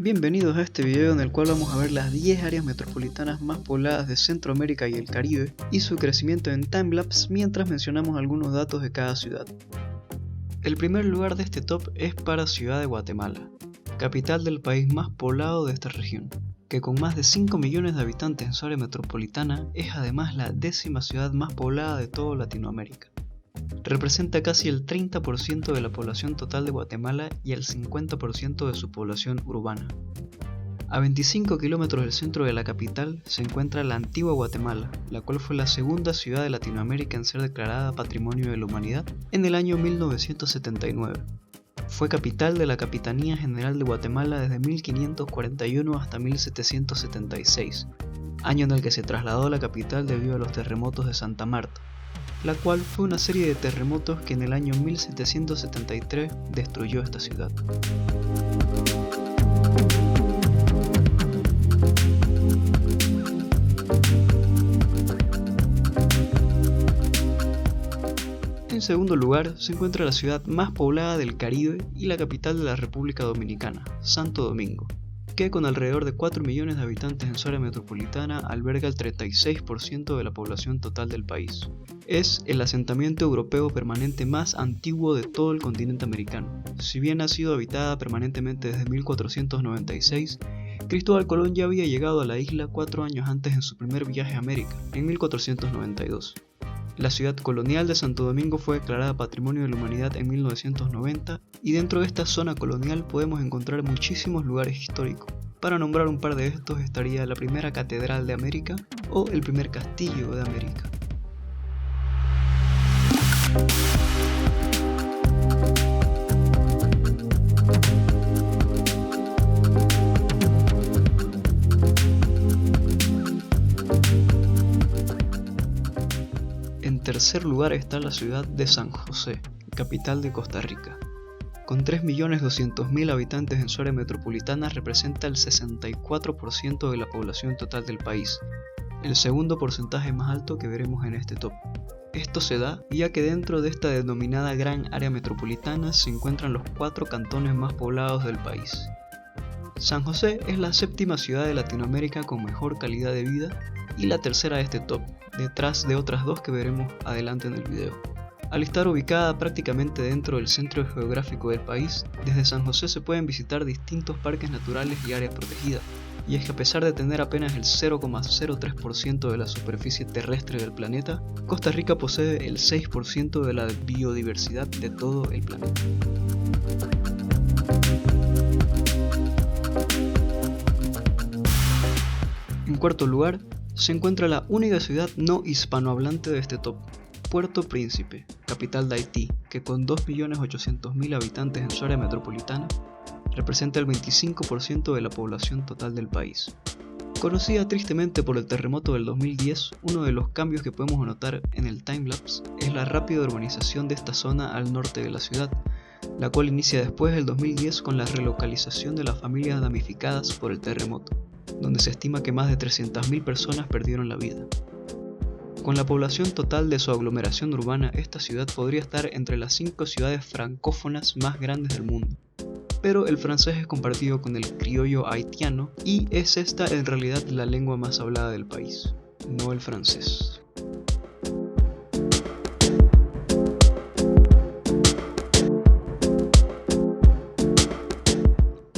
Bienvenidos a este video en el cual vamos a ver las 10 áreas metropolitanas más pobladas de Centroamérica y el Caribe y su crecimiento en timelapse mientras mencionamos algunos datos de cada ciudad. El primer lugar de este top es para Ciudad de Guatemala, capital del país más poblado de esta región, que con más de 5 millones de habitantes en su área metropolitana es además la 10ª ciudad más poblada de toda Latinoamérica. Representa casi el 30% de la población total de Guatemala y el 50% de su población urbana. A 25 kilómetros del centro de la capital se encuentra la antigua Guatemala, la cual fue la segunda ciudad de Latinoamérica en ser declarada Patrimonio de la Humanidad en el año 1979. Fue capital de la Capitanía General de Guatemala desde 1541 hasta 1776, año en el que se trasladó a la capital debido a los terremotos de Santa Marta, la cual fue una serie de terremotos que en el año 1773 destruyó esta ciudad. En segundo lugar se encuentra la ciudad más poblada del Caribe y la capital de la República Dominicana, Santo Domingo, que con alrededor de 4 millones de habitantes en su área metropolitana alberga el 36% de la población total del país. Es el asentamiento europeo permanente más antiguo de todo el continente americano. Si bien ha sido habitada permanentemente desde 1496, Cristóbal Colón ya había llegado a la isla 4 años antes en su primer viaje a América, en 1492. La ciudad colonial de Santo Domingo fue declarada Patrimonio de la Humanidad en 1990 y dentro de esta zona colonial podemos encontrar muchísimos lugares históricos. Para nombrar un par de estos estaría la primera catedral de América o el primer castillo de América. En tercer lugar está la ciudad de San José, capital de Costa Rica. Con 3.200.000 habitantes en su área metropolitana representa el 64% de la población total del país, el segundo porcentaje más alto que veremos en este top. Esto se da ya que dentro de esta denominada gran área metropolitana se encuentran los 4 cantones más poblados del país. San José es la 7ª ciudad de Latinoamérica con mejor calidad de vida y la tercera de este top, detrás de otras 2 que veremos adelante en el video. Al estar ubicada prácticamente dentro del centro geográfico del país, desde San José se pueden visitar distintos parques naturales y áreas protegidas, y es que a pesar de tener apenas el 0,03% de la superficie terrestre del planeta, Costa Rica posee el 6% de la biodiversidad de todo el planeta. En cuarto lugar, se encuentra la única ciudad no hispanohablante de este top, Puerto Príncipe, capital de Haití, que con 2.800.000 habitantes en su área metropolitana, representa el 25% de la población total del país. Conocida tristemente por el terremoto del 2010, uno de los cambios que podemos notar en el timelapse es la rápida urbanización de esta zona al norte de la ciudad, la cual inicia después del 2010 con la relocalización de las familias damnificadas por el terremoto, donde se estima que más de 300.000 personas perdieron la vida. Con la población total de su aglomeración urbana, esta ciudad podría estar entre las 5 ciudades francófonas más grandes del mundo. Pero el francés es compartido con el criollo haitiano y es esta en realidad la lengua más hablada del país, no el francés.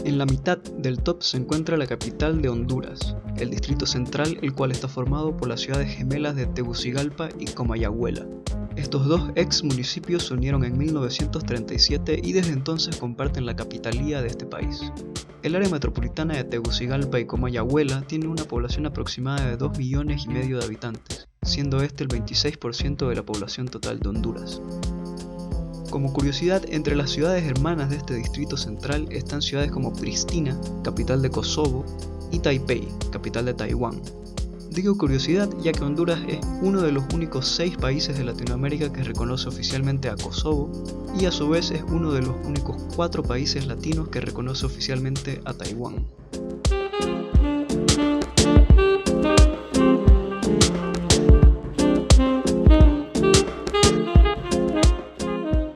En la mitad del top se encuentra la capital de Honduras, el distrito central, el cual está formado por las ciudades gemelas de Tegucigalpa y Comayagüela. Estos 2 ex municipios se unieron en 1937 y desde entonces comparten la capitalía de este país. El área metropolitana de Tegucigalpa y Comayagüela tiene una población aproximada de 2,5 millones de habitantes, siendo este el 26% de la población total de Honduras. Como curiosidad, entre las ciudades hermanas de este distrito central están ciudades como Pristina, capital de Kosovo, y Taipei, capital de Taiwán. Digo curiosidad ya que Honduras es uno de los únicos 6 países de Latinoamérica que reconoce oficialmente a Kosovo y a su vez es uno de los únicos 4 países latinos que reconoce oficialmente a Taiwán.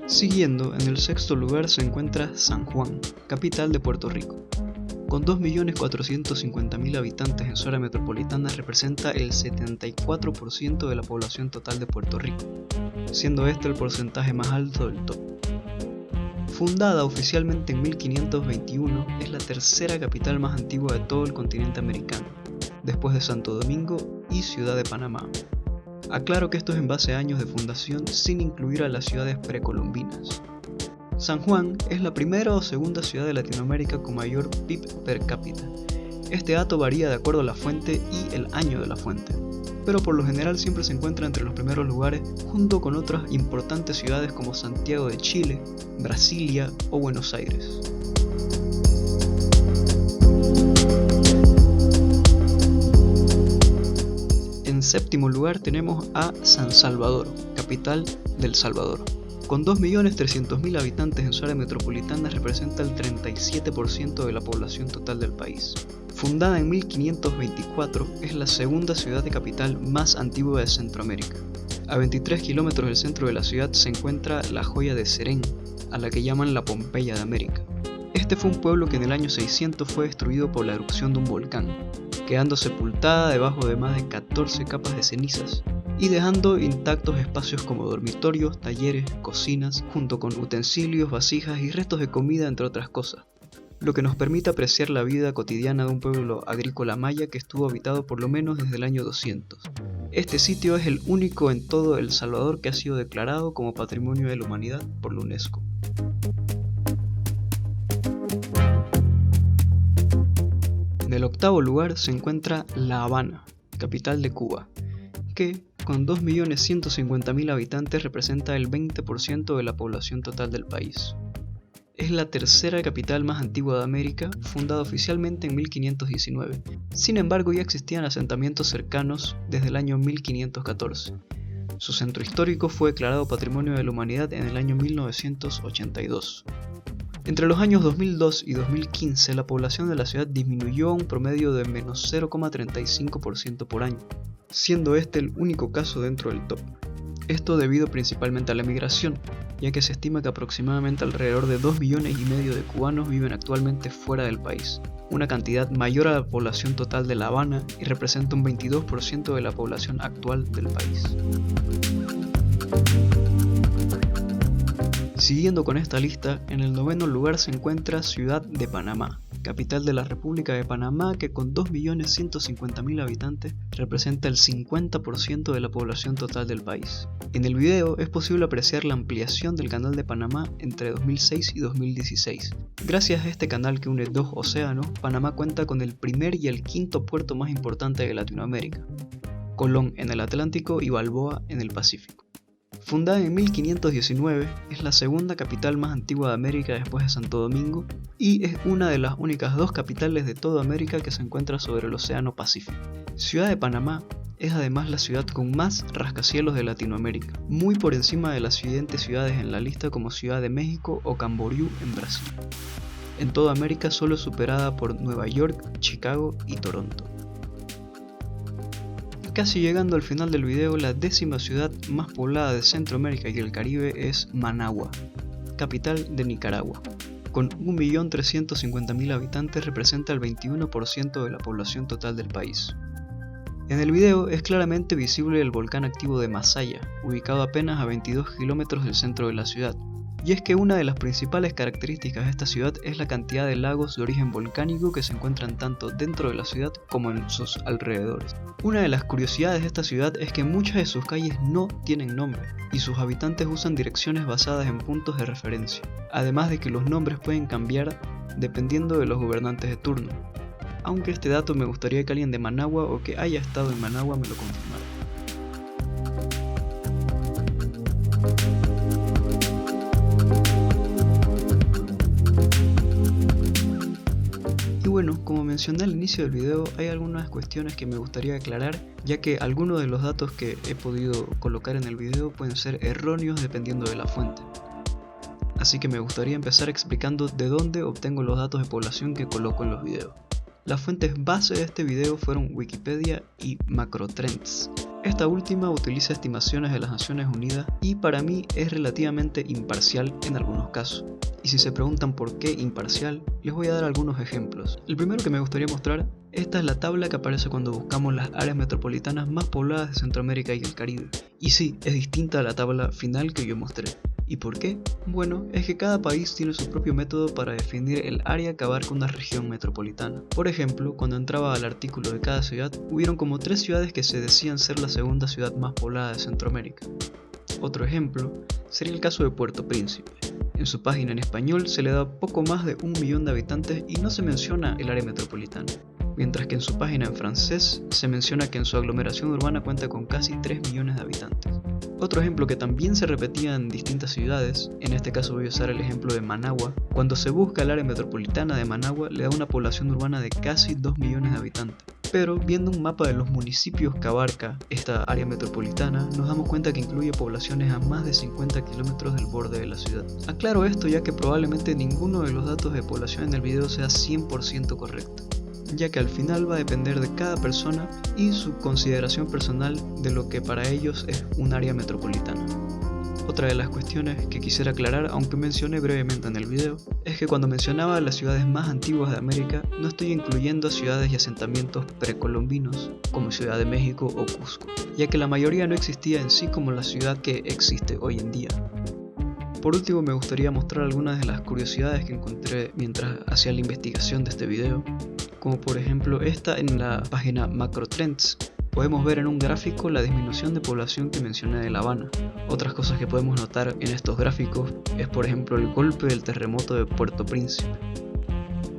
Siguiendo, en el sexto lugar se encuentra San Juan, capital de Puerto Rico. Con 2.450.000 habitantes en su área metropolitana representa el 74% de la población total de Puerto Rico, siendo este el porcentaje más alto del top. Fundada oficialmente en 1521, es la tercera capital más antigua de todo el continente americano, después de Santo Domingo y Ciudad de Panamá. Aclaro que esto es en base a años de fundación sin incluir a las ciudades precolombinas. San Juan es la primera o segunda ciudad de Latinoamérica con mayor PIB per cápita. Este dato varía de acuerdo a la fuente y el año de la fuente, pero por lo general siempre se encuentra entre los primeros lugares junto con otras importantes ciudades como Santiago de Chile, Brasilia o Buenos Aires. En séptimo lugar tenemos a San Salvador, capital del Salvador. Con 2.300.000 habitantes en su área metropolitana representa el 37% de la población total del país. Fundada en 1524, es la segunda ciudad de capital más antigua de Centroamérica. A 23 kilómetros del centro de la ciudad se encuentra la joya de Serén, a la que llaman la Pompeya de América. Este fue un pueblo que en el año 600 fue destruido por la erupción de un volcán, quedando sepultada debajo de más de 14 capas de cenizas, y dejando intactos espacios como dormitorios, talleres, cocinas, junto con utensilios, vasijas y restos de comida entre otras cosas, lo que nos permite apreciar la vida cotidiana de un pueblo agrícola maya que estuvo habitado por lo menos desde el año 200. Este sitio es el único en todo El Salvador que ha sido declarado como Patrimonio de la Humanidad por la UNESCO. En el octavo lugar se encuentra La Habana, capital de Cuba, que con 2.150.000 habitantes representa el 20% de la población total del país. Es la tercera capital más antigua de América, fundada oficialmente en 1519. Sin embargo, ya existían asentamientos cercanos desde el año 1514. Su centro histórico fue declarado Patrimonio de la Humanidad en el año 1982. Entre los años 2002 y 2015, la población de la ciudad disminuyó a un promedio de menos 0,35% por año, siendo este el único caso dentro del top. Esto debido principalmente a la migración, ya que se estima que aproximadamente alrededor de 2,5 millones de cubanos viven actualmente fuera del país, una cantidad mayor a la población total de La Habana y representa un 22% de la población actual del país. Siguiendo con esta lista, en el noveno lugar se encuentra Ciudad de Panamá, capital de la República de Panamá que con 2.150.000 habitantes representa el 50% de la población total del país. En el video es posible apreciar la ampliación del Canal de Panamá entre 2006 y 2016. Gracias a este canal que une dos océanos, Panamá cuenta con el primer y el quinto puerto más importante de Latinoamérica, Colón en el Atlántico y Balboa en el Pacífico. Fundada en 1519, es la segunda capital más antigua de América después de Santo Domingo y es una de las únicas dos capitales de toda América que se encuentra sobre el Océano Pacífico. Ciudad de Panamá es además la ciudad con más rascacielos de Latinoamérica, muy por encima de las siguientes ciudades en la lista como Ciudad de México o Camboriú en Brasil. En toda América solo es superada por Nueva York, Chicago y Toronto. Casi llegando al final del video, la 10ª ciudad más poblada de Centroamérica y el Caribe es Managua, capital de Nicaragua. Con 1.350.000 habitantes representa el 21% de la población total del país. En el video es claramente visible el volcán activo de Masaya, ubicado apenas a 22 kilómetros del centro de la ciudad. Y es que una de las principales características de esta ciudad es la cantidad de lagos de origen volcánico que se encuentran tanto dentro de la ciudad como en sus alrededores. Una de las curiosidades de esta ciudad es que muchas de sus calles no tienen nombre, y sus habitantes usan direcciones basadas en puntos de referencia, además de que los nombres pueden cambiar dependiendo de los gobernantes de turno. Aunque este dato me gustaría que alguien de Managua o que haya estado en Managua me lo confirmara. Y bueno, como mencioné al inicio del video, hay algunas cuestiones que me gustaría aclarar, ya que algunos de los datos que he podido colocar en el video pueden ser erróneos dependiendo de la fuente. Así que me gustaría empezar explicando de dónde obtengo los datos de población que coloco en los videos. Las fuentes base de este video fueron Wikipedia y Macrotrends. Esta última utiliza estimaciones de las Naciones Unidas y para mí es relativamente imparcial en algunos casos. Y si se preguntan por qué imparcial, les voy a dar algunos ejemplos. El primero que me gustaría mostrar, esta es la tabla que aparece cuando buscamos las áreas metropolitanas más pobladas de Centroamérica y el Caribe. Y sí, es distinta a la tabla final que yo mostré. ¿Y por qué? Bueno, es que cada país tiene su propio método para definir el área que abarca una región metropolitana. Por ejemplo, cuando entraba al artículo de cada ciudad, hubieron como 3 ciudades que se decían ser la segunda ciudad más poblada de Centroamérica. Otro ejemplo sería el caso de Puerto Príncipe. En su página en español se le da poco más de 1 millón de habitantes y no se menciona el área metropolitana, mientras que en su página en francés se menciona que en su aglomeración urbana cuenta con casi 3 millones de habitantes. Otro ejemplo que también se repetía en distintas ciudades, en este caso voy a usar el ejemplo de Managua, cuando se busca el área metropolitana de Managua le da una población urbana de casi 2 millones de habitantes. Pero viendo un mapa de los municipios que abarca esta área metropolitana, nos damos cuenta que incluye poblaciones a más de 50 kilómetros del borde de la ciudad. Aclaro esto ya que probablemente ninguno de los datos de población en el video sea 100% correcto, ya que al final va a depender de cada persona y su consideración personal de lo que para ellos es un área metropolitana. Otra de las cuestiones que quisiera aclarar, aunque mencioné brevemente en el video, es que cuando mencionaba las ciudades más antiguas de América, no estoy incluyendo ciudades y asentamientos precolombinos, como Ciudad de México o Cusco, ya que la mayoría no existía en sí como la ciudad que existe hoy en día. Por último, me gustaría mostrar algunas de las curiosidades que encontré mientras hacía la investigación de este video, como por ejemplo esta en la página MacroTrends. Podemos ver en un gráfico la disminución de población que mencioné de La Habana. Otras cosas que podemos notar en estos gráficos es por ejemplo el golpe del terremoto de Puerto Príncipe.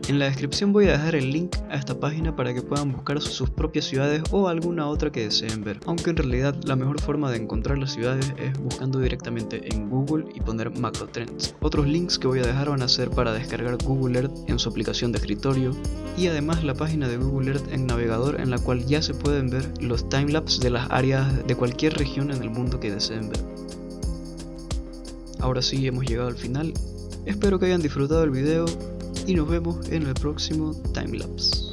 En la descripción voy a dejar el link a esta página para que puedan buscar sus propias ciudades o alguna otra que deseen ver, aunque en realidad la mejor forma de encontrar las ciudades es buscando directamente en Google y poner MacroTrends. Otros links que voy a dejar van a ser para descargar Google Earth en su aplicación de escritorio y además la página de Google Earth en navegador en la cual ya se pueden ver los timelapse de las áreas de cualquier región en el mundo que deseen ver. Ahora sí, hemos llegado al final. Espero que hayan disfrutado el video y nos vemos en el próximo timelapse.